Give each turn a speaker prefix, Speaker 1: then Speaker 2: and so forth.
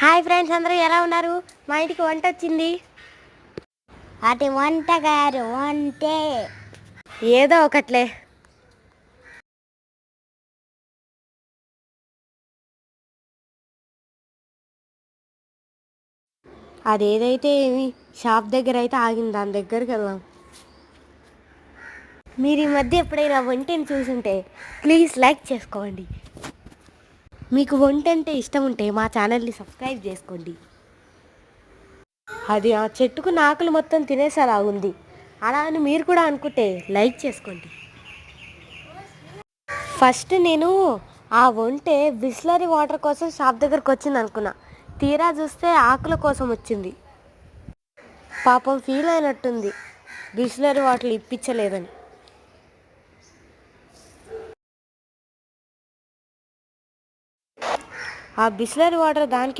Speaker 1: Hi friends, అందరూ ఎలా ఉన్నారు? మా ఇంటికి వంట వచ్చింది.
Speaker 2: అటు వంటగారు వంటే
Speaker 1: ఏదో ఒకట్లే. అదేదైతే ఏమి షాప్ దగ్గర అయితే ఆగింది, దాని దగ్గరికి వెళ్దాం. మీరు ఈ మధ్య ఎప్పుడైనా వంటని చూసుంటే ప్లీజ్ లైక్ చేసుకోండి. మీకు వంట అంటే ఇష్టం ఉంటే మా ఛానల్ని సబ్స్క్రైబ్ చేసుకోండి. అది ఆ చెట్టుకు ఆకులు మొత్తం తినేసేలా ఉంది. అలా అని మీరు కూడా అనుకుంటే లైక్ చేసుకోండి. ఫస్ట్ నేను ఆ వంటే బిస్లరీ వాటర్ కోసం షాప్ దగ్గరకు వచ్చింది అనుకున్నా. తీరా చూస్తే ఆకుల కోసం వచ్చింది. పాపం ఫీల్ అయినట్టుంది బిస్లరీ వాటర్ ఇప్పించలేదని. ఆ బిస్లరీ వాటర్ దానికి